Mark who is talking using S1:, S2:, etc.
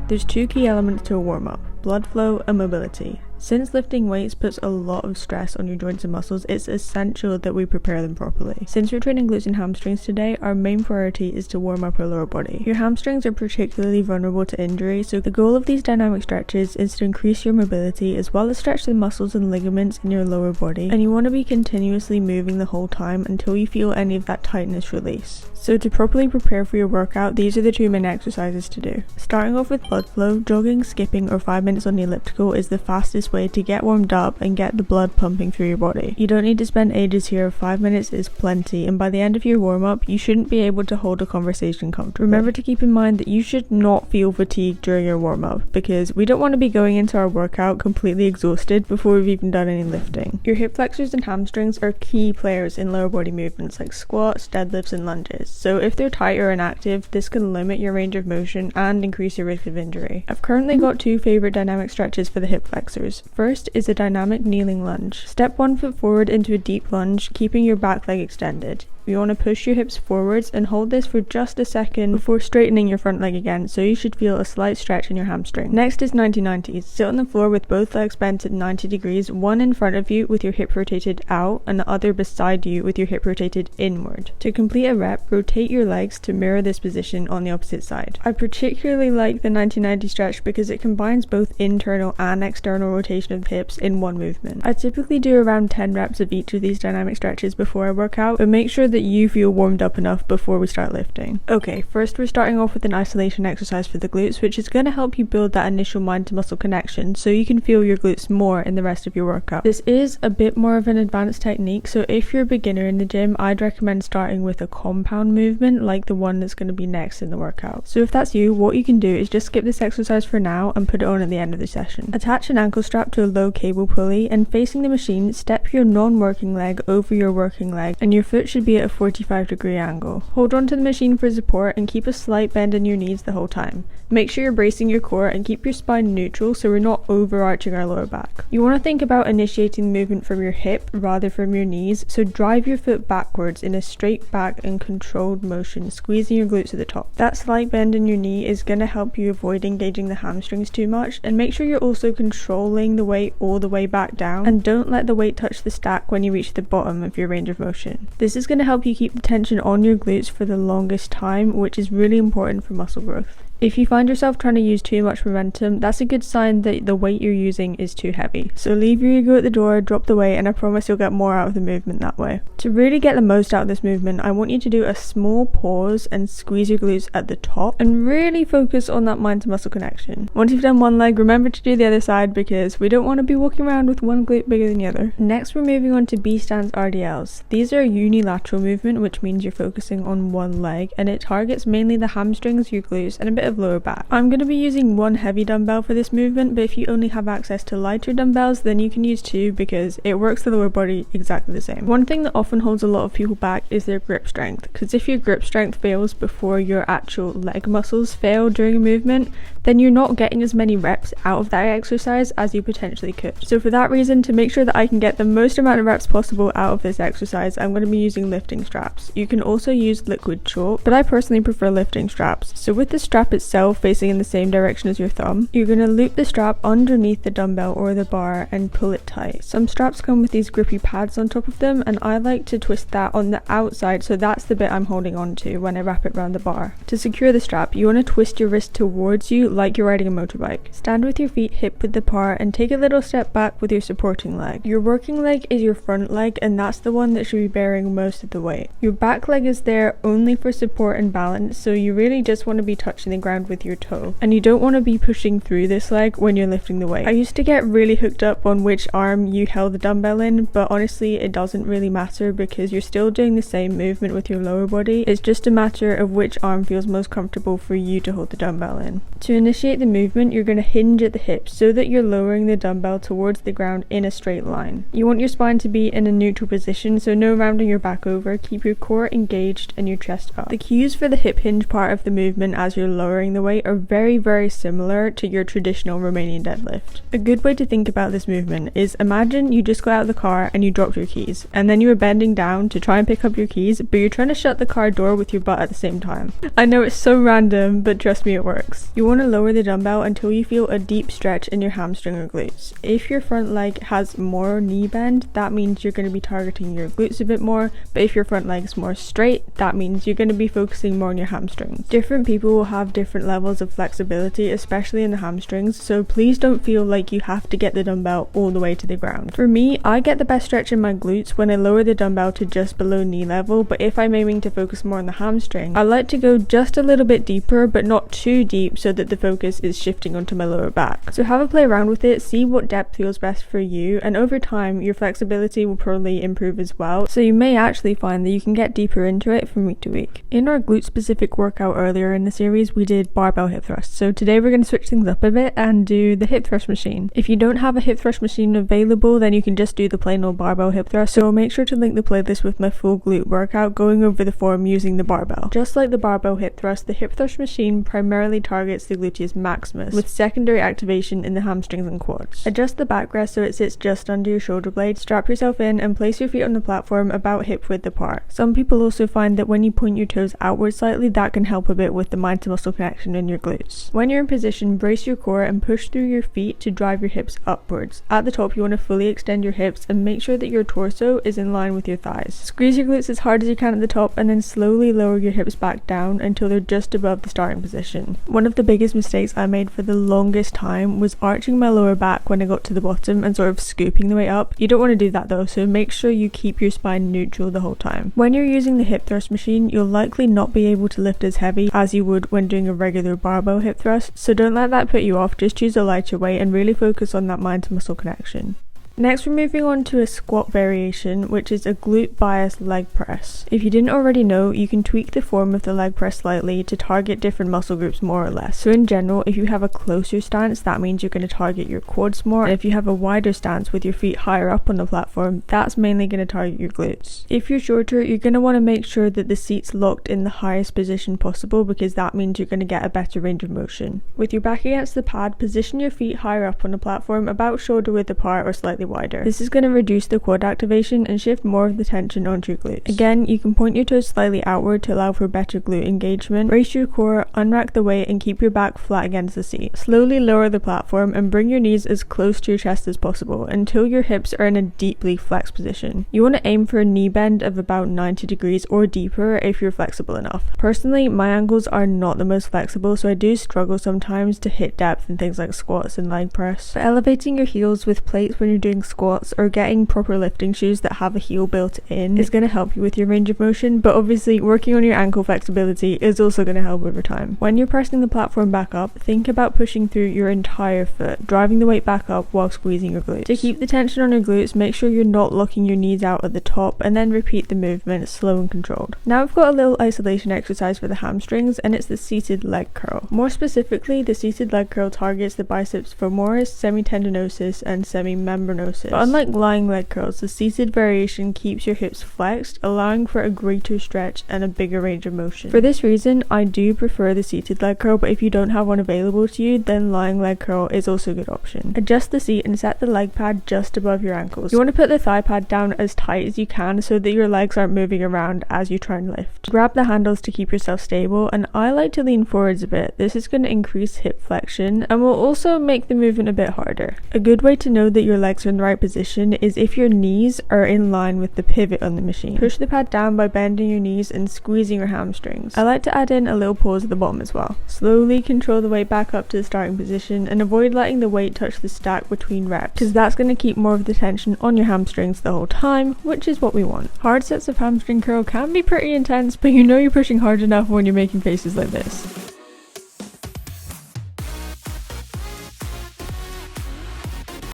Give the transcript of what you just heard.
S1: There's two key elements to a warm-up: blood flow and mobility. Since lifting weights puts a lot of stress on your joints and muscles, it's essential that we prepare them properly. Since we're training glutes and hamstrings today, our main priority is to warm up our lower body. Your hamstrings are particularly vulnerable to injury, so the goal of these dynamic stretches is to increase your mobility as well as stretch the muscles and ligaments in your lower body, and you want to be continuously moving the whole time until you feel any of that tightness release. So to properly prepare for your workout, these are the two main exercises to do. Starting off with blood flow, jogging, skipping, or 5 minutes on the elliptical is the fastest way to get warmed up and get the blood pumping through your body. You don't need to spend ages here, 5 minutes is plenty, and by the end of your warm-up, you shouldn't be able to hold a conversation comfortably. Remember to keep in mind that you should not feel fatigued during your warm-up, because we don't want to be going into our workout completely exhausted before we've even done any lifting. Your hip flexors and hamstrings are key players in lower body movements like squats, deadlifts, and lunges. So if they're tight or inactive, this can limit your range of motion and increase your risk of injury. I've currently got two favorite dynamic stretches for the hip flexors. First is a dynamic kneeling lunge. Step 1 foot forward into a deep lunge, keeping your back leg extended. You want to push your hips forwards and hold this for just a second before straightening your front leg again, so you should feel a slight stretch in your hamstring. Next is 90-90s. Sit on the floor with both legs bent at 90 degrees, one in front of you with your hip rotated out and the other beside you with your hip rotated inward. To complete a rep, rotate your legs to mirror this position on the opposite side. I particularly like the 90-90 stretch because it combines both internal and external rotation of the hips in one movement. I typically do around 10 reps of each of these dynamic stretches before I work out, but make sure that you feel warmed up enough before we start lifting. Okay, first we're starting off with an isolation exercise for the glutes, which is going to help you build that initial mind to muscle connection so you can feel your glutes more in the rest of your workout. This is a bit more of an advanced technique, so if you're a beginner in the gym, I'd recommend starting with a compound movement like the one that's going to be next in the workout. So if that's you, what you can do is just skip this exercise for now and put it on at the end of the session. Attach an ankle strap to a low cable pulley and facing the machine, step your non-working leg over your working leg and your foot should be at a 45-degree angle. Hold on to the machine for support and keep a slight bend in your knees the whole time. Make sure you're bracing your core and keep your spine neutral so we're not overarching our lower back. You want to think about initiating the movement from your hip rather from your knees, so drive your foot backwards in a straight back and controlled motion, squeezing your glutes at the top. That slight bend in your knee is going to help you avoid engaging the hamstrings too much, and make sure you're also controlling the weight all the way back down and don't let the weight touch the stack when you reach the bottom of your range of motion. This is going to help you keep the tension on your glutes for the longest time, which is really important for muscle growth. If you find yourself trying to use too much momentum, that's a good sign that the weight you're using is too heavy. So leave your ego at the door, drop the weight, and I promise you'll get more out of the movement that way. To really get the most out of this movement, I want you to do a small pause and squeeze your glutes at the top and really focus on that mind to muscle connection. Once you've done one leg, remember to do the other side because we don't want to be walking around with one glute bigger than the other. Next, we're moving on to B-stance RDLs. These are a unilateral movement, which means you're focusing on one leg, and it targets mainly the hamstrings, your glutes, and a bit of lower back. I'm going to be using one heavy dumbbell for this movement, but if you only have access to lighter dumbbells, then you can use two because it works the lower body exactly the same. One thing that often holds a lot of people back is their grip strength, because if your grip strength fails before your actual leg muscles fail during a movement, then you're not getting as many reps out of that exercise as you potentially could. So for that reason, to make sure that I can get the most amount of reps possible out of this exercise, I'm going to be using lifting straps. You can also use liquid chalk, but I personally prefer lifting straps. So with the strap itself facing in the same direction as your thumb, you're going to loop the strap underneath the dumbbell or the bar and pull it tight. Some straps come with these grippy pads on top of them, and I like to twist that on the outside, so that's the bit I'm holding on to when I wrap it around the bar. To secure the strap, you want to twist your wrist towards you like you're riding a motorbike. Stand with your feet hip width apart and take a little step back with your supporting leg. Your working leg is your front leg, and that's the one that should be bearing most of the weight. Your back leg is there only for support and balance, so you really just want to be touching the ground with your toe, and you don't want to be pushing through this leg when you're lifting the weight. I used to get really hooked up on which arm you held the dumbbell in, but honestly it doesn't really matter because you're still doing the same movement with your lower body. It's just a matter of which arm feels most comfortable for you to hold the dumbbell in. To initiate the movement, you're going to hinge at the hips so that you're lowering the dumbbell towards the ground in a straight line. You want your spine to be in a neutral position, so no rounding your back over. Keep your core engaged and your chest up. The cues for the hip hinge part of the movement as you're lowering lowering the weight are very similar to your traditional Romanian deadlift. A good way to think about this movement is imagine you just got out of the car and you dropped your keys, and then you were bending down to try and pick up your keys, but you're trying to shut the car door with your butt at the same time. I know it's so random, but trust me, it works. You want to lower the dumbbell until you feel a deep stretch in your hamstring or glutes. If your front leg has more knee bend, that means you're going to be targeting your glutes a bit more, but if your front leg is more straight, that means you're going to be focusing more on your hamstrings. Different people will have different levels of flexibility, especially in the hamstrings, so please don't feel like you have to get the dumbbell all the way to the ground. For me, I get the best stretch in my glutes when I lower the dumbbell to just below knee level, but if I'm aiming to focus more on the hamstring, I like to go just a little bit deeper, but not too deep so that the focus is shifting onto my lower back. So have a play around with it, see what depth feels best for you, and over time your flexibility will probably improve as well, so you may actually find that you can get deeper into it from week to week. In our glute specific workout earlier in the series, we did barbell hip thrusts, so today we're going to switch things up a bit and do the hip thrust machine. If you don't have a hip thrust machine available, then you can just do the plain old barbell hip thrust, so I'll make sure to link the playlist with my full glute workout going over the form using the barbell. Just like the barbell hip thrust, the hip thrust machine primarily targets the gluteus maximus, with secondary activation in the hamstrings and quads. Adjust the backrest so it sits just under your shoulder blade, strap yourself in and place your feet on the platform about hip width apart. Some people also find that when you point your toes outward slightly, that can help a bit with the mind to muscle connection in your glutes. When you're in position, brace your core and push through your feet to drive your hips upwards. At the top, you want to fully extend your hips and make sure that your torso is in line with your thighs. Squeeze your glutes as hard as you can at the top and then slowly lower your hips back down until they're just above the starting position. One of the biggest mistakes I made for the longest time was arching my lower back when I got to the bottom and sort of scooping the way up. You don't want to do that though, so make sure you keep your spine neutral the whole time. When you're using the hip thrust machine, you'll likely not be able to lift as heavy as you would when doing a regular barbell hip thrust, so don't let that put you off. Just choose a lighter weight and really focus on that mind to muscle connection. Next, we're moving on to a squat variation, which is a glute-biased leg press. If you didn't already know, you can tweak the form of the leg press slightly to target different muscle groups more or less. So in general, if you have a closer stance, that means you're going to target your quads more, and if you have a wider stance with your feet higher up on the platform, that's mainly going to target your glutes. If you're shorter, you're going to want to make sure that the seat's locked in the highest position possible, because that means you're going to get a better range of motion. With your back against the pad, position your feet higher up on the platform, about shoulder width apart or slightly wider. This is going to reduce the quad activation and shift more of the tension onto your glutes. Again, you can point your toes slightly outward to allow for better glute engagement. Brace your core, unrack the weight, and keep your back flat against the seat. Slowly lower the platform and bring your knees as close to your chest as possible until your hips are in a deeply flexed position. You want to aim for a knee bend of about 90 degrees or deeper if you're flexible enough. Personally, my ankles are not the most flexible, so I do struggle sometimes to hit depth in things like squats and leg press. But elevating your heels with plates when you're doing squats or getting proper lifting shoes that have a heel built in is going to help you with your range of motion, but obviously working on your ankle flexibility is also going to help over time. When you're pressing the platform back up, think about pushing through your entire foot, driving the weight back up while squeezing your glutes. To keep the tension on your glutes, make sure you're not locking your knees out at the top, and then repeat the movement slow and controlled. Now we've got a little isolation exercise for the hamstrings, and it's the seated leg curl. More specifically, the seated leg curl targets the biceps femoris, semitendinosus, and semimembranosus. But unlike lying leg curls, the seated variation keeps your hips flexed, allowing for a greater stretch and a bigger range of motion. For this reason, I do prefer the seated leg curl, but if you don't have one available to you, then lying leg curl is also a good option. Adjust the seat and set the leg pad just above your ankles. You want to put the thigh pad down as tight as you can so that your legs aren't moving around as you try and lift. Grab the handles to keep yourself stable, and I like to lean forwards a bit. This is going to increase hip flexion and will also make the movement a bit harder. A good way to know that your legs are in the right position is if your knees are in line with the pivot on the machine. Push the pad down by bending your knees and squeezing your hamstrings. I like to add in a little pause at the bottom as well. Slowly control the weight back up to the starting position and avoid letting the weight touch the stack between reps, because that's going to keep more of the tension on your hamstrings the whole time, which is what we want. Hard sets of hamstring curl can be pretty intense, but you know you're pushing hard enough when you're making faces like this.